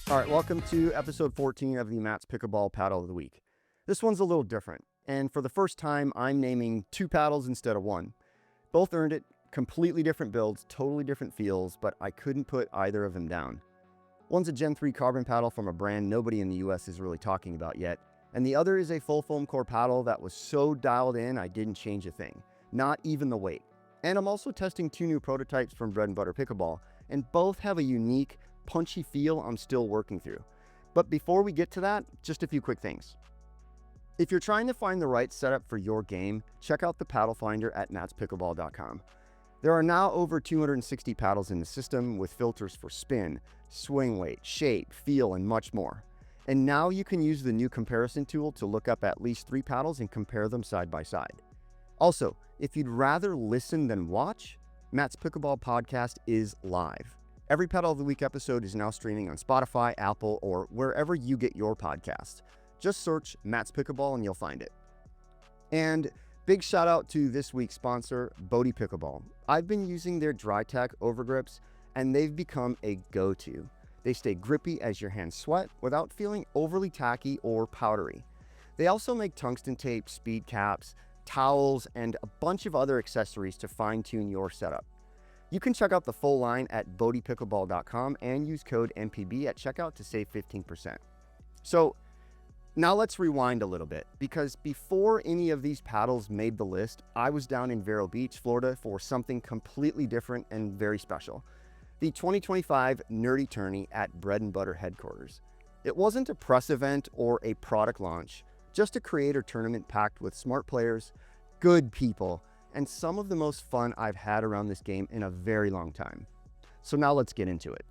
All right, welcome to episode 14 of the Matt's Pickleball Paddle of the Week. This one's a little different, and for the first time, I'm naming two paddles instead of one. Both earned it, completely different builds, totally different feels, but I couldn't put either of them down. One's a Gen 3 carbon paddle from a brand nobody in the US is really talking about yet, and the other is a full foam core paddle that was so dialed in I didn't change a thing, not even the weight. And I'm also testing two new prototypes from Bread Butter Pickleball, and both have a unique, punchy feel I'm still working through. But before we get to that, just a few quick things. If you're trying to find the right setup for your game, check out the Paddlefinder at mattspickleball.com. There are now over 260 paddles in the system with filters for spin, swing weight, shape, feel, and much more. And now you can use the new comparison tool to look up at least 3 paddles and compare them side by side. Also, if you'd rather listen than watch, Matt's Pickleball podcast is live. Every Paddle of the Week episode is now streaming on Spotify, Apple, or wherever you get your podcasts. Just search Matt's Pickleball and you'll find it. And big shout out to this week's sponsor, Bodhi Pickleball. I've been using their dry tack overgrips and they've become a go-to. They stay grippy as your hands sweat without feeling overly tacky or powdery. They also make tungsten tape, speed caps, towels, and a bunch of other accessories to fine-tune your setup. You can check out the full line at bodhipickleball.com and use code MPB at checkout to save 15%. So now let's rewind a little bit, because before any of these paddles made the list, I was down in Vero Beach, Florida for something completely different and very special. The 2025 Nerdy Tourney at Bread Butter headquarters. It wasn't a press event or a product launch, just a creator tournament packed with smart players, good people, and some of the most fun I've had around this game in a very long time. So now let's get into it.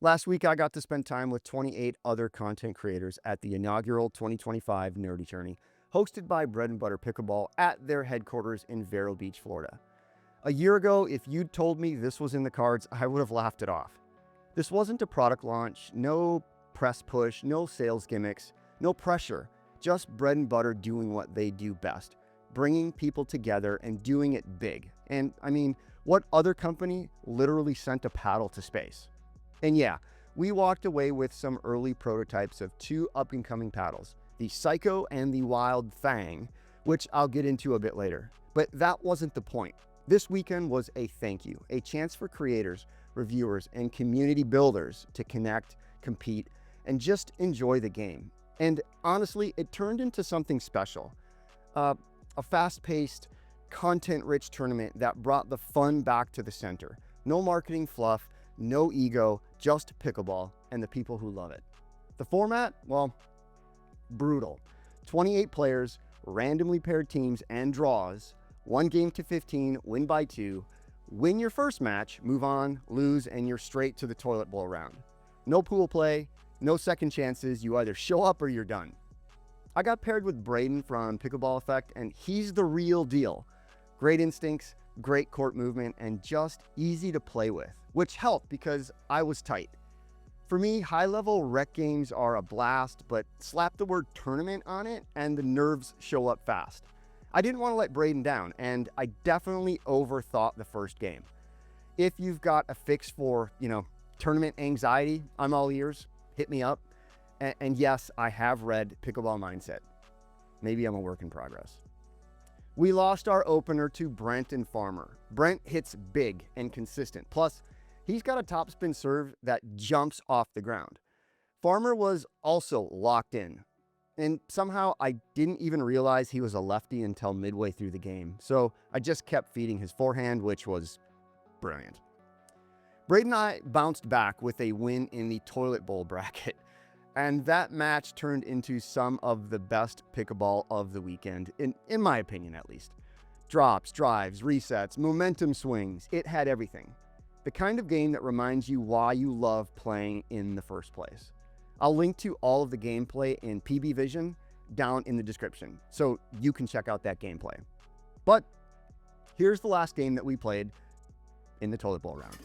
Last week, I got to spend time with 28 other content creators at the inaugural 2025 Nerdy Tourney, hosted by Bread Butter Pickleball at their headquarters in Vero Beach, Florida. A year ago, if you'd told me this was in the cards, I would have laughed it off. This wasn't a product launch, no press push, no sales gimmicks, no pressure, just Bread and Butter doing what they do best, bringing people together and doing it big. And I mean, what other company literally sent a paddle to space? And yeah, we walked away with some early prototypes of 2 up-and-coming paddles, the Psycho and the Wild Thang, which I'll get into a bit later. But that wasn't the point. This weekend was a thank you, a chance for creators, reviewers, and community builders to connect, compete, and just enjoy the game. And honestly, it turned into something special. A fast-paced, content-rich tournament that brought the fun back to the center. No marketing fluff, no ego, just pickleball and the people who love it. The format, well, brutal. 28 players, randomly paired teams and draws, 1 game to 15, win by 2, win your first match, move on, lose, and you're straight to the toilet bowl round. No pool play, no second chances, you either show up or you're done. I got paired with Braden from Pickleball Effect, and he's the real deal. Great instincts, great court movement, and just easy to play with, which helped because I was tight. For me, high-level rec games are a blast, but slap the word tournament on it and the nerves show up fast. I didn't want to let Braden down, and I definitely overthought the first game. If you've got a fix for, tournament anxiety, I'm all ears. Hit me up. And yes, I have read Pickleball Mindset. Maybe I'm a work in progress. We lost our opener to Brent and Farmer. Brent hits big and consistent. Plus, he's got a topspin serve that jumps off the ground. Farmer was also locked in. And somehow I didn't even realize he was a lefty until midway through the game. So I just kept feeding his forehand, which was brilliant. Braden and I bounced back with a win in the toilet bowl bracket. And that match turned into some of the best pickleball of the weekend, in my opinion at least. Drops, drives, resets, momentum swings, it had everything. The kind of game that reminds you why you love playing in the first place. I'll link to all of the gameplay in PB Vision down in the description, so you can check out that gameplay. But here's the last game that we played in the toilet bowl round.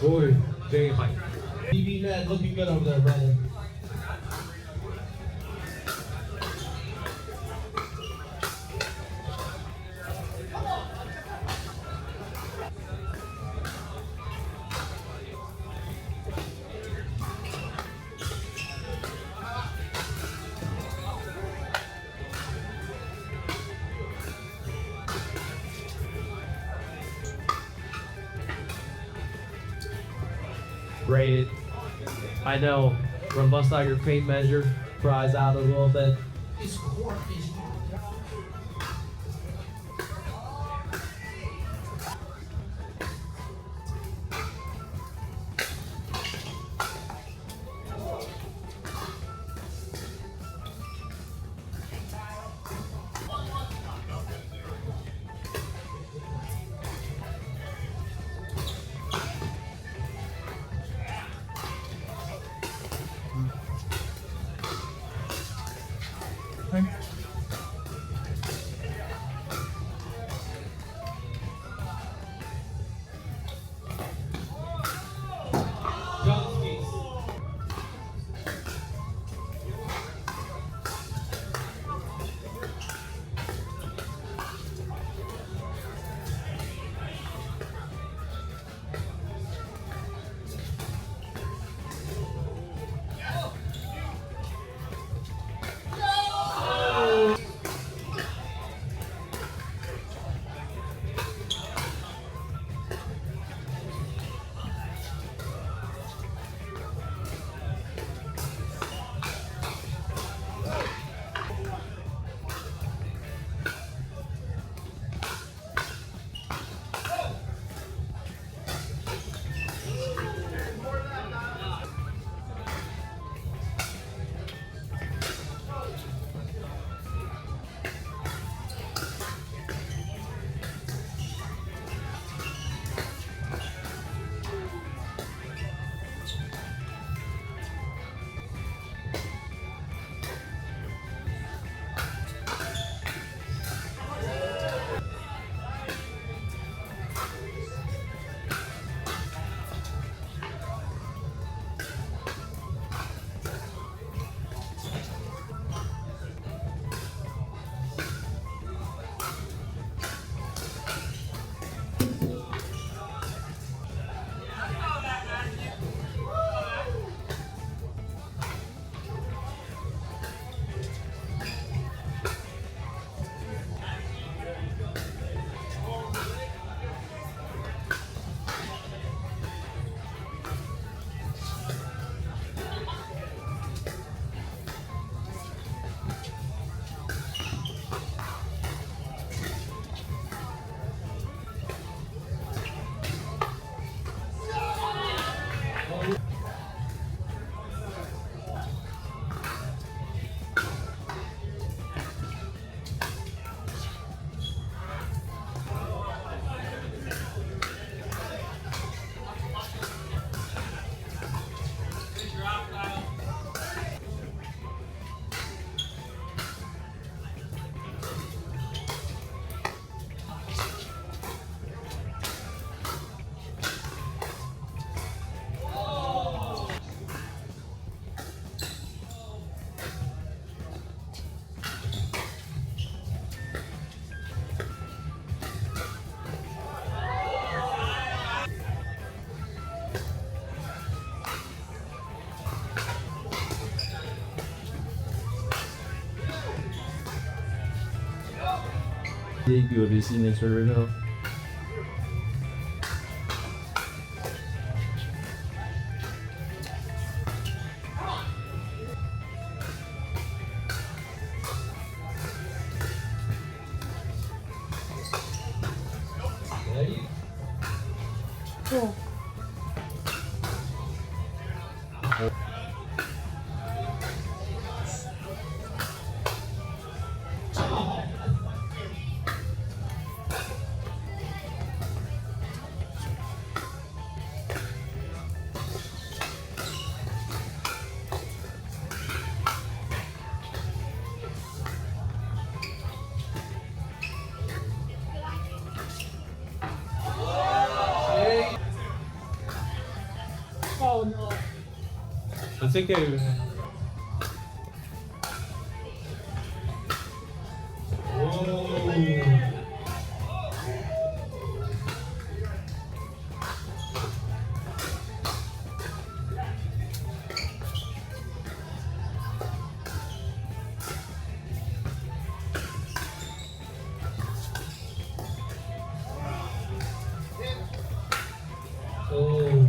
Boy, very high. TV Ned looking good over there, brother. Rated. I know, we're gonna bust out your paint measure, prize out a little bit. It's quirky. debut of his signature right now. Oh no. It's okay. Oh.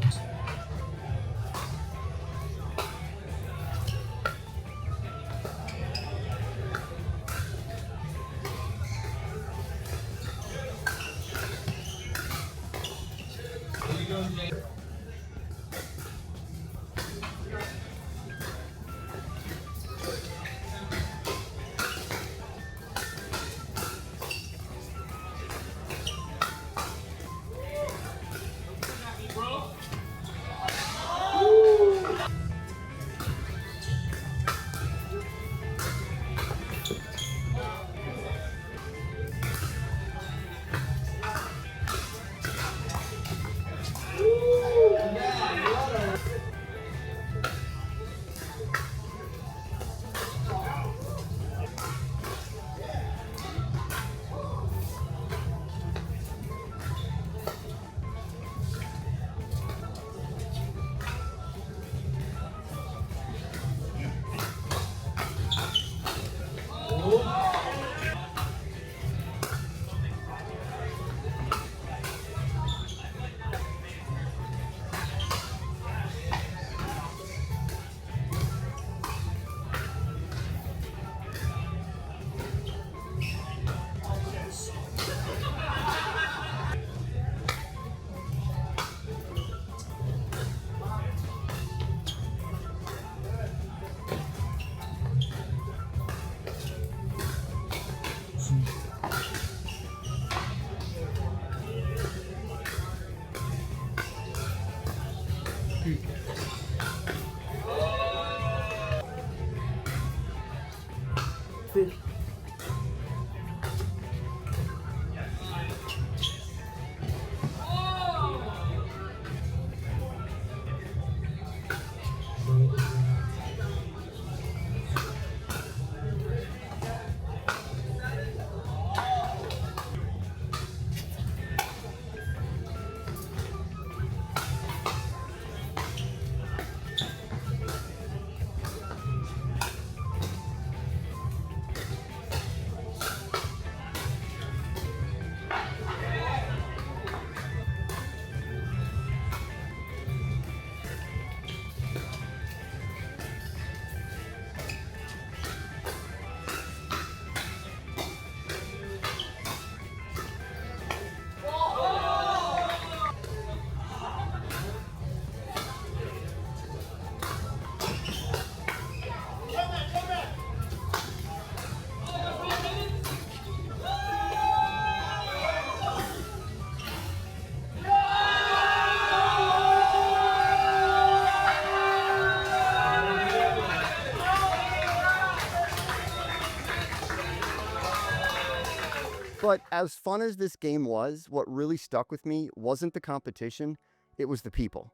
But as fun as this game was, what really stuck with me wasn't the competition, it was the people.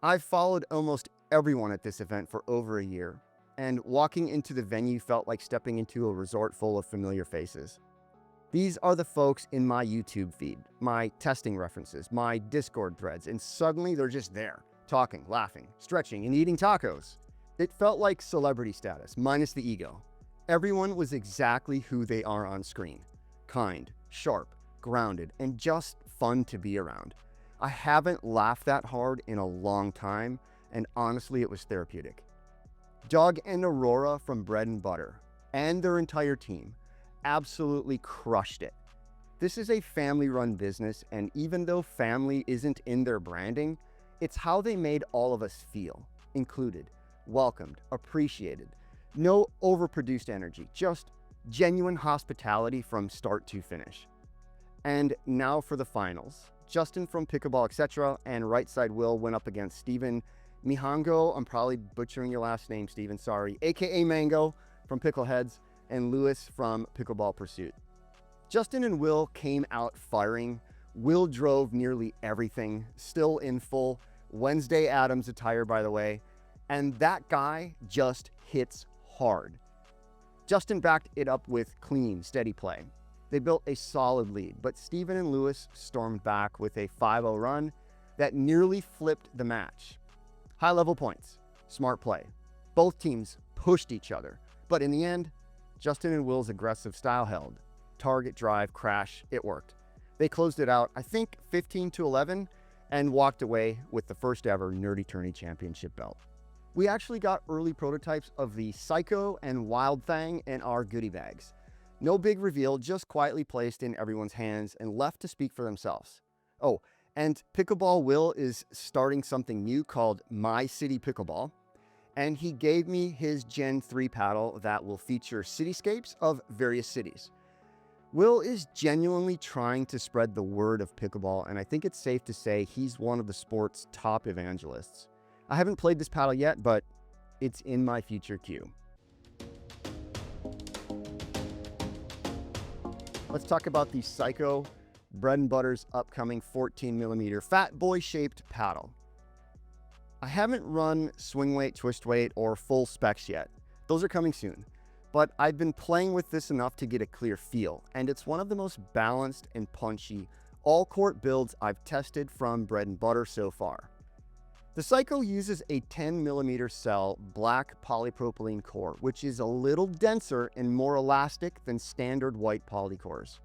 I've followed almost everyone at this event for over a year, and walking into the venue felt like stepping into a resort full of familiar faces. These are the folks in my YouTube feed, my testing references, my Discord threads, and suddenly they're just there, talking, laughing, stretching, and eating tacos. It felt like celebrity status, minus the ego. Everyone was exactly who they are on screen. kind, sharp, grounded, and just fun to be around. I haven't laughed that hard in a long time, and honestly, it was therapeutic. Doug and Aurora from Bread Butter and their entire team absolutely crushed it. This is a family-run business, and even though family isn't in their branding, it's how they made all of us feel, included, welcomed, appreciated. No overproduced energy, just genuine hospitality from start to finish. And now for the finals. Justin from Pickleball Etc. and Right Side Will went up against Steven Mihango, I'm probably butchering your last name, Steven, sorry, aka Mango from Pickleheads, and Lewis from Pickleball Pursuit. Justin and Will came out firing. Will drove nearly everything, still in full Wednesday Addams attire, by the way, and that guy just hits hard. Justin backed it up with clean, steady play. They built a solid lead, but Steven and Lewis stormed back with a 5-0 run that nearly flipped the match. High-level points, smart play. Both teams pushed each other, but in the end, Justin and Will's aggressive style held. Target, drive, crash, it worked. They closed it out, I think, 15-11, and walked away with the first ever Nerdy Tourney championship belt. We actually got early prototypes of the Psycho and Wild Thang in our goodie bags. No big reveal, just quietly placed in everyone's hands and left to speak for themselves. Oh, and Pickleball Will is starting something new called My City Pickleball, and he gave me his Gen 3 paddle that will feature cityscapes of various cities. Will is genuinely trying to spread the word of pickleball, and I think it's safe to say he's one of the sport's top evangelists. I haven't played this paddle yet, but it's in my future queue. Let's talk about the Psycho Bread Butter's upcoming 14mm fat boy shaped paddle. I haven't run swing weight, twist weight, or full specs yet. Those are coming soon. But I've been playing with this enough to get a clear feel, and it's one of the most balanced and punchy all-court builds I've tested from Bread Butter so far. The Psycho uses a 10mm cell black polypropylene core, which is a little denser and more elastic than standard white poly cores.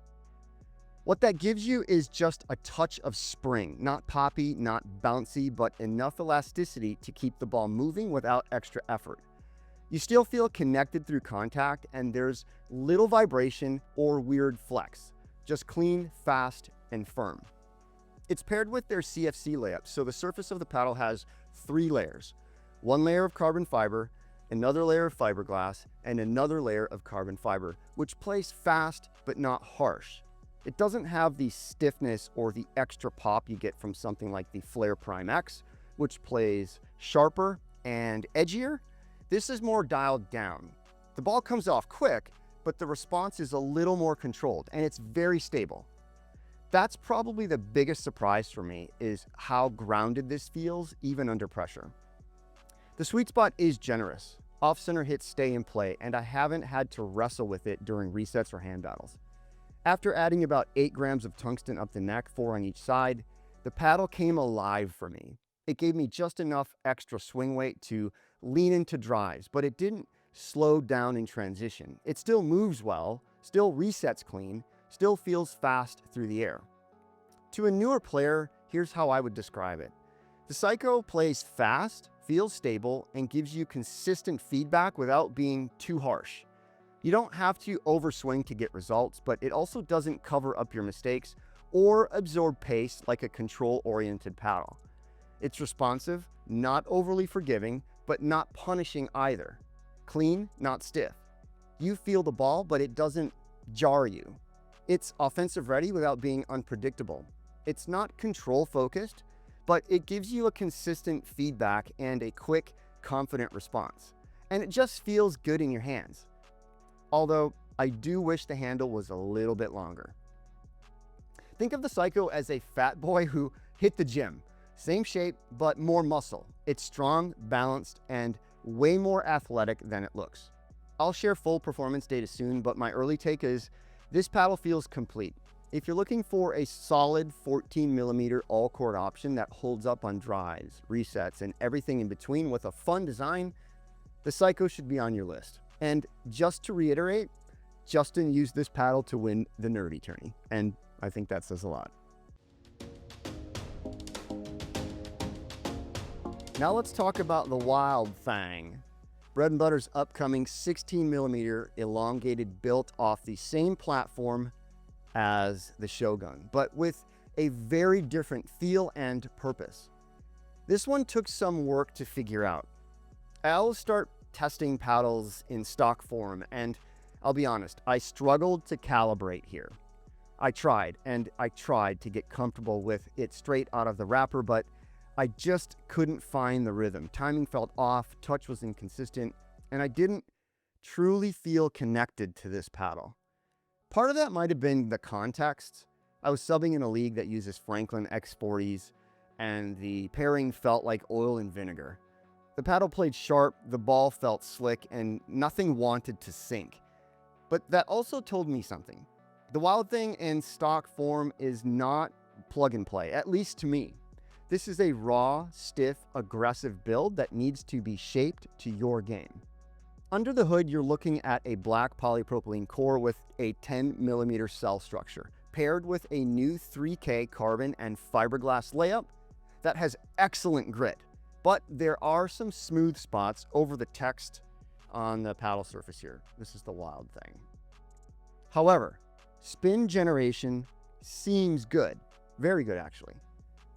What that gives you is just a touch of spring, not poppy, not bouncy, but enough elasticity to keep the ball moving without extra effort. You still feel connected through contact, and there's little vibration or weird flex, just clean, fast, and firm. It's paired with their CFC layup, so the surface of the paddle has 3 layers. One layer of carbon fiber, another layer of fiberglass, and another layer of carbon fiber, which plays fast but not harsh. It doesn't have the stiffness or the extra pop you get from something like the Flare Prime X, which plays sharper and edgier. This is more dialed down. The ball comes off quick, but the response is a little more controlled, and it's very stable. That's probably the biggest surprise for me, is how grounded this feels even under pressure. The sweet spot is generous. Off-center hits stay in play, and I haven't had to wrestle with it during resets or hand battles. After adding about 8 grams of tungsten up the neck, 4 on each side, the paddle came alive for me. It gave me just enough extra swing weight to lean into drives, but it didn't slow down in transition. It still moves well, still resets clean, still feels fast through the air. To a newer player, here's how I would describe it. The Psycho plays fast, feels stable, and gives you consistent feedback without being too harsh. You don't have to overswing to get results, but it also doesn't cover up your mistakes or absorb pace like a control-oriented paddle. It's responsive, not overly forgiving, but not punishing either. Clean, not stiff. You feel the ball, but it doesn't jar you. It's offensive ready without being unpredictable. It's not control focused, but it gives you a consistent feedback and a quick, confident response. And it just feels good in your hands. Although, I do wish the handle was a little bit longer. Think of the Psycho as a fat boy who hit the gym. Same shape, but more muscle. It's strong, balanced, and way more athletic than it looks. I'll share full performance data soon, but my early take is this paddle feels complete. If you're looking for a solid 14mm all-court option that holds up on drives, resets, and everything in between with a fun design, the Psycho should be on your list. And just to reiterate, Justin used this paddle to win the Nerdy Tourney, and I think that says a lot. Now let's talk about the Wild Thang. Bread and Butter's upcoming 16mm elongated, built off the same platform as the Shogun, but with a very different feel and purpose. This one took some work to figure out. I'll start testing paddles in stock form, and I'll be honest, I struggled to calibrate here. I tried to get comfortable with it straight out of the wrapper, but I just couldn't find the rhythm. Timing felt off, touch was inconsistent, and I didn't truly feel connected to this paddle. Part of that might have been the context. I was subbing in a league that uses Franklin X40s, and the pairing felt like oil and vinegar. The paddle played sharp, the ball felt slick, and nothing wanted to sink. But that also told me something. The Wild Thing in stock form is not plug and play, at least to me. This is a raw, stiff, aggressive build that needs to be shaped to your game. Under the hood, you're looking at a black polypropylene core with a 10mm cell structure, paired with a new 3K carbon and fiberglass layup that has excellent grit. But there are some smooth spots over the text on the paddle surface here. This is the Wild Thing. However, spin generation seems good. Very good, actually.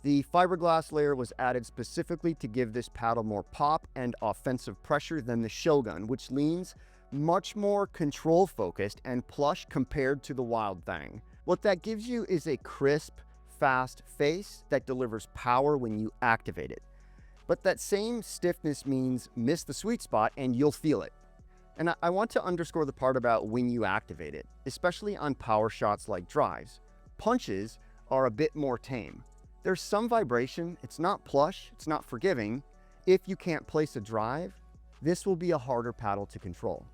The fiberglass layer was added specifically to give this paddle more pop and offensive pressure than the Shogun, which leans much more control focused and plush compared to the Wild Thing. What that gives you is a crisp, fast face that delivers power when you activate it. But that same stiffness means miss the sweet spot and you'll feel it. And I want to underscore the part about when you activate it, especially on power shots like drives. Punches are a bit more tame. There's some vibration, it's not plush, it's not forgiving. If you can't place a drive, this will be a harder paddle to control.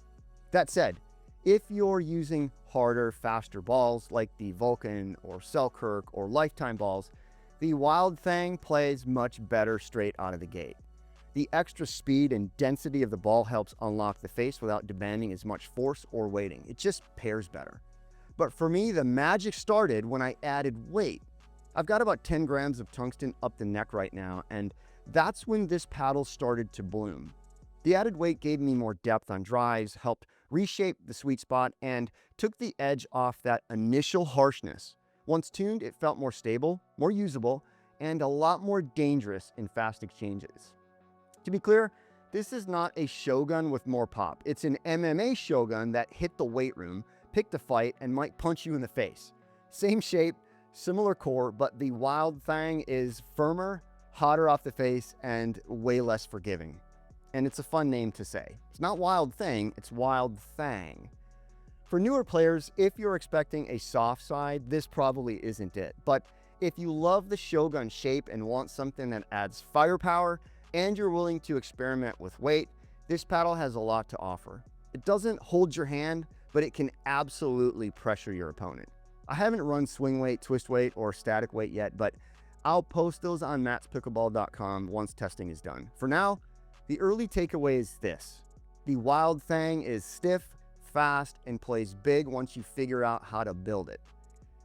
That said, if you're using harder, faster balls like the Vulcan or Selkirk or Lifetime balls, the Wild Thing plays much better straight out of the gate. The extra speed and density of the ball helps unlock the face without demanding as much force or weighting. It just pairs better. But for me, the magic started when I added weight. I've got about 10 grams of tungsten up the neck right now, and that's when this paddle started to bloom. The added weight gave me more depth on drives, helped reshape the sweet spot, and took the edge off that initial harshness. Once tuned, it felt more stable, more usable, and a lot more dangerous in fast exchanges. To be clear, this is not a Shogun with more pop. It's an MMA Shogun that hit the weight room, picked a fight, and might punch you in the face. Same shape, similar core, but the Wild Thing is firmer, hotter off the face, and way less forgiving. And it's a fun name to say. It's not Wild Thing, it's Wild Thang. For newer players, if you're expecting a soft side, this probably isn't it. But if you love the Shogun shape and want something that adds firepower, and you're willing to experiment with weight, this paddle has a lot to offer. It doesn't hold your hand, but it can absolutely pressure your opponent. I haven't run swing weight, twist weight, or static weight yet, but I'll post those on mattspickleball.com once testing is done. For now, the early takeaway is this. The Wild Thing is stiff, fast, and plays big once you figure out how to build it.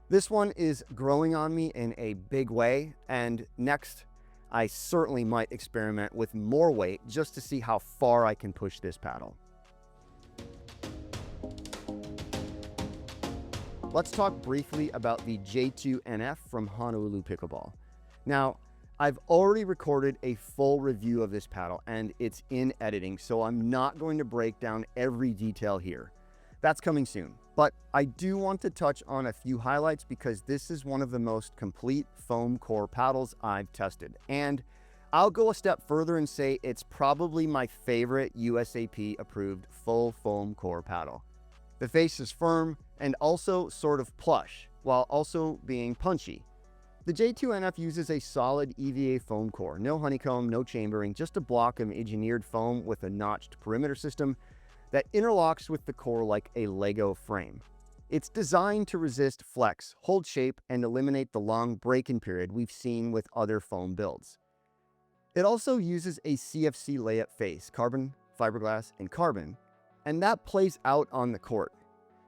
This one is growing on me in a big way, and next, I certainly might experiment with more weight just to see how far I can push this paddle. Let's talk briefly about the J2NF from Honolulu Pickleball. Now, I've already recorded a full review of this paddle and it's in editing, so I'm not going to break down every detail here. That's coming soon. But I do want to touch on a few highlights because this is one of the most complete foam core paddles I've tested. And I'll go a step further and say it's probably my favorite USAP approved full foam core paddle. The face is firm and also sort of plush, while also being punchy. The J2NF uses a solid EVA foam core, no honeycomb, no chambering, just a block of engineered foam with a notched perimeter system that interlocks with the core like a Lego frame. It's designed to resist flex, hold shape, and eliminate the long break-in period we've seen with other foam builds. It also uses a CFC layup face, carbon, fiberglass, and carbon, and that plays out on the court.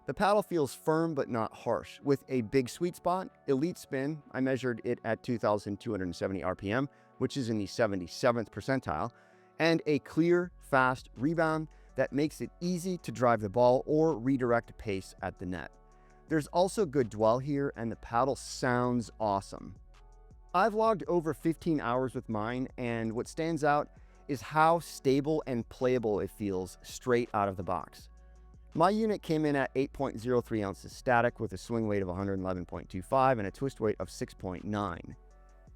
The paddle feels firm but not harsh, with a big sweet spot, elite spin. I measured it at 2,270 RPM, which is in the 77th percentile, and a clear, fast rebound that makes it easy to drive the ball or redirect pace at the net. There's also good dwell here, and the paddle sounds awesome. I've logged over 15 hours with mine, and what stands out is how stable and playable it feels straight out of the box. My unit came in at 8.03 ounces static with a swing weight of 111.25 and a twist weight of 6.9.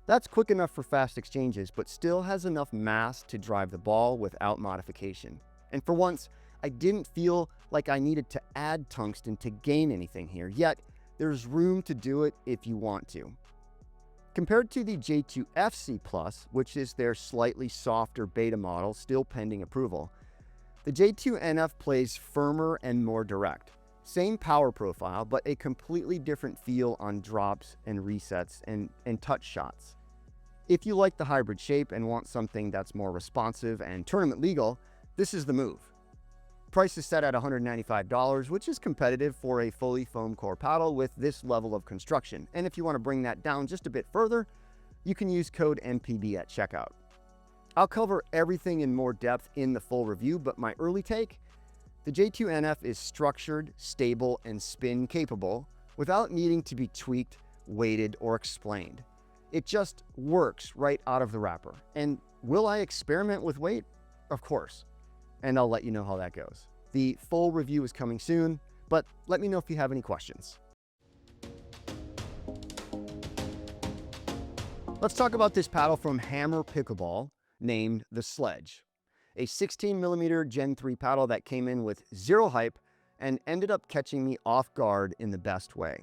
That's quick enough for fast exchanges, but still has enough mass to drive the ball without modification. And for once, I didn't feel like I needed to add tungsten to gain anything here, yet there's room to do it if you want to. Compared to the J2FC Plus, which is their slightly softer beta model still pending approval, the J2NF plays firmer and more direct. Same power profile, but a completely different feel on drops and resets and touch shots. If you like the hybrid shape and want something that's more responsive and tournament legal, this is the move. Price is set at $195, which is competitive for a fully foam core paddle with this level of construction. And if you want to bring that down just a bit further, you can use code MPB at checkout. I'll cover everything in more depth in the full review, but my early take, the J2NF is structured, stable, and spin capable without needing to be tweaked, weighted, or explained. It just works right out of the wrapper. And will I experiment with weight? Of course. And I'll let you know how that goes. The full review is coming soon, but let me know if you have any questions. Let's talk about this paddle from HAMR Pickleball named the Sledge, a 16mm Gen 3 paddle that came in with zero hype and ended up catching me off guard in the best way.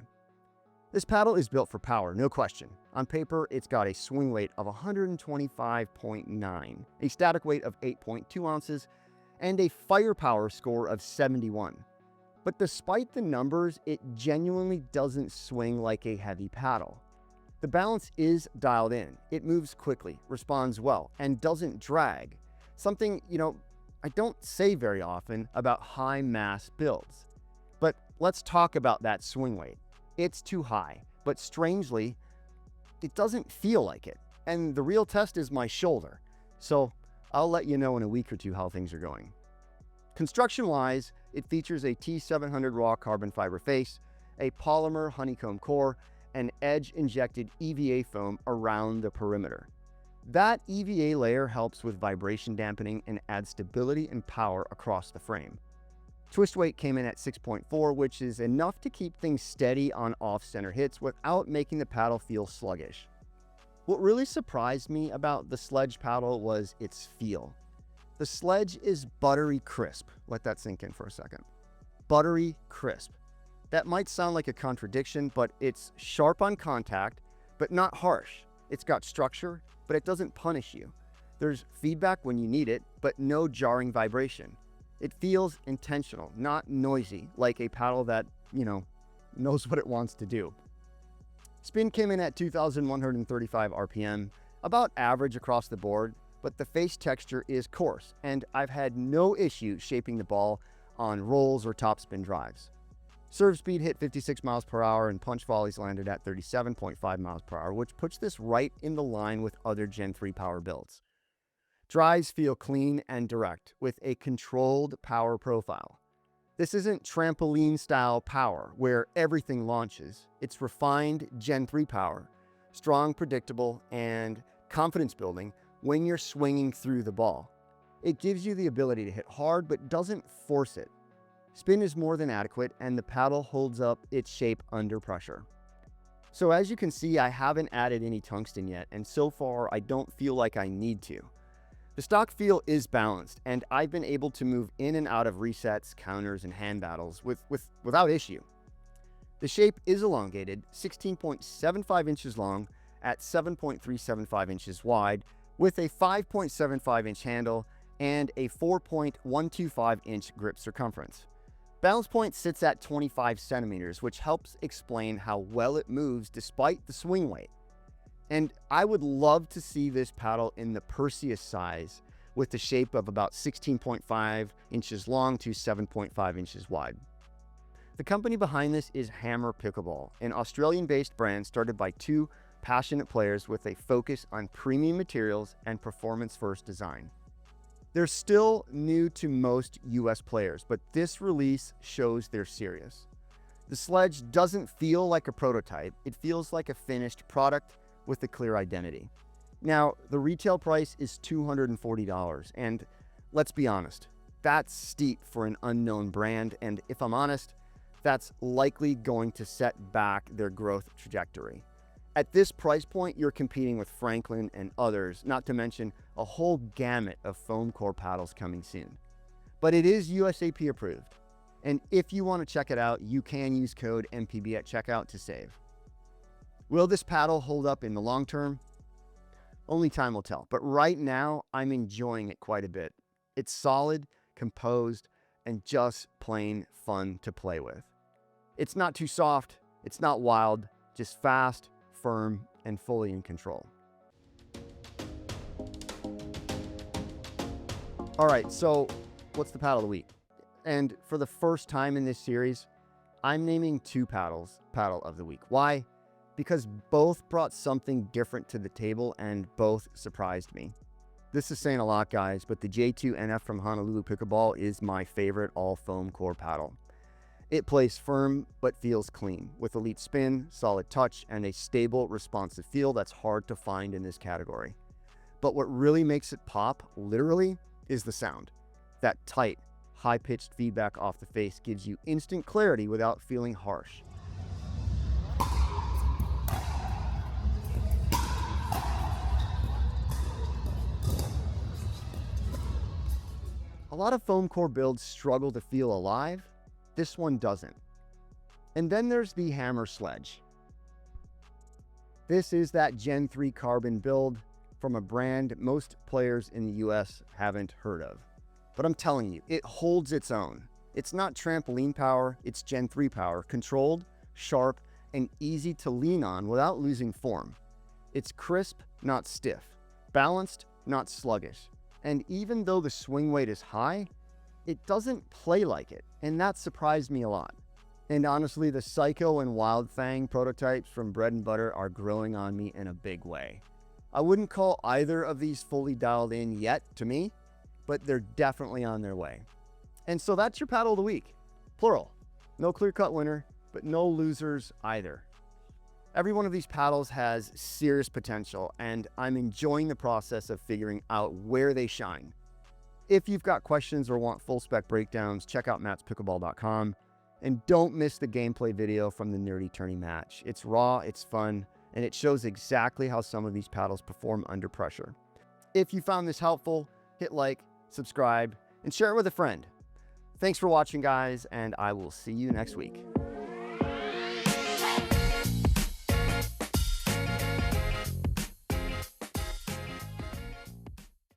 This paddle is built for power, no question. On paper, it's got a swing weight of 125.9, a static weight of 8.2 ounces, and a firepower score of 71. But despite the numbers, it genuinely doesn't swing like a heavy paddle. The balance is dialed in. It moves quickly, responds well, and doesn't drag. Something, I don't say very often about high mass builds. But let's talk about that swing weight. It's too high, but strangely, it doesn't feel like it. And the real test is my shoulder. So I'll let you know in a week or two how things are going. Construction-wise, it features a T700 raw carbon fiber face, a polymer honeycomb core, and edge-injected EVA foam around the perimeter. That EVA layer helps with vibration dampening and adds stability and power across the frame. Twist weight came in at 6.4, which is enough to keep things steady on off-center hits without making the paddle feel sluggish. What really surprised me about the Sledge paddle was its feel. The Sledge is buttery crisp. Let that sink in for a second. Buttery crisp. That might sound like a contradiction, but it's sharp on contact, but not harsh. It's got structure, but it doesn't punish you. There's feedback when you need it, but no jarring vibration. It feels intentional, not noisy, like a paddle that, knows what it wants to do. Spin came in at 2,135 RPM, about average across the board, but the face texture is coarse, and I've had no issue shaping the ball on rolls or topspin drives. Serve speed hit 56 miles per hour and punch volleys landed at 37.5 miles per hour, which puts this right in the line with other Gen 3 power builds. Drives feel clean and direct with a controlled power profile. This isn't trampoline-style power where everything launches. It's refined Gen 3 power, strong, predictable, and confidence-building when you're swinging through the ball. It gives you the ability to hit hard but doesn't force it. Spin is more than adequate, and the paddle holds up its shape under pressure. So as you can see, I haven't added any tungsten yet, and so far I don't feel like I need to. The stock feel is balanced, and I've been able to move in and out of resets, counters, and hand battles without issue. The shape is elongated, 16.75 inches long at 7.375 inches wide, with a 5.75 inch handle and a 4.125 inch grip circumference. Balance point sits at 25 centimeters, which helps explain how well it moves despite the swing weight. And I would love to see this paddle in the Perseus size with the shape of about 16.5 inches long to 7.5 inches wide. The company behind this is HAMR Pickleball, an Australian-based brand started by two passionate players with a focus on premium materials and performance-first design. They're still new to most US players, but this release shows they're serious. The Sledge doesn't feel like a prototype, it feels like a finished product with a clear identity. Now, the retail price is $240, and let's be honest, that's steep for an unknown brand, and if I'm honest, that's likely going to set back their growth trajectory. At this price point, you're competing with Franklin and others, not to mention a whole gamut of foam core paddles coming soon. But it is USAP approved, and if you want to check it out, you can use code MPB at checkout to save. Will this paddle hold up in the long term? Only time will tell, but right now, I'm enjoying it quite a bit. It's solid, composed, and just plain fun to play with. It's not too soft, it's not wild, just fast, firm, and fully in control. All right, so what's the paddle of the week? And for the first time in this series, I'm naming two paddles paddle of the week. Why? Because both brought something different to the table and both surprised me. This is saying a lot, guys, but the J2 NF from Honolulu Pickleball is my favorite all foam core paddle. It plays firm but feels clean, with elite spin, solid touch, and a stable, responsive feel that's hard to find in this category. But what really makes it pop, literally, is the sound. That tight, high-pitched feedback off the face gives you instant clarity without feeling harsh. A lot of foam core builds struggle to feel alive. This one doesn't. And then there's the HAMR Sledge. This is that Gen 3 carbon build from a brand most players in the US haven't heard of. But I'm telling you, it holds its own. It's not trampoline power, it's Gen 3 power, controlled, sharp, and easy to lean on without losing form. It's crisp, not stiff, balanced, not sluggish. And even though the swing weight is high, it doesn't play like it, and that surprised me a lot. And honestly, the Psycho and Wild Thang prototypes from Bread Butter are growing on me in a big way. I wouldn't call either of these fully dialed in yet to me, but they're definitely on their way. And so that's your paddle of the week, plural. No clear-cut winner, but no losers either. Every one of these paddles has serious potential, and I'm enjoying the process of figuring out where they shine. If you've got questions or want full spec breakdowns, check out mattspickleball.com. And don't miss the gameplay video from the Nerdy Tourney match. It's raw, it's fun, and it shows exactly how some of these paddles perform under pressure. If you found this helpful, hit like, subscribe, and share it with a friend. Thanks for watching, guys, and I will see you next week.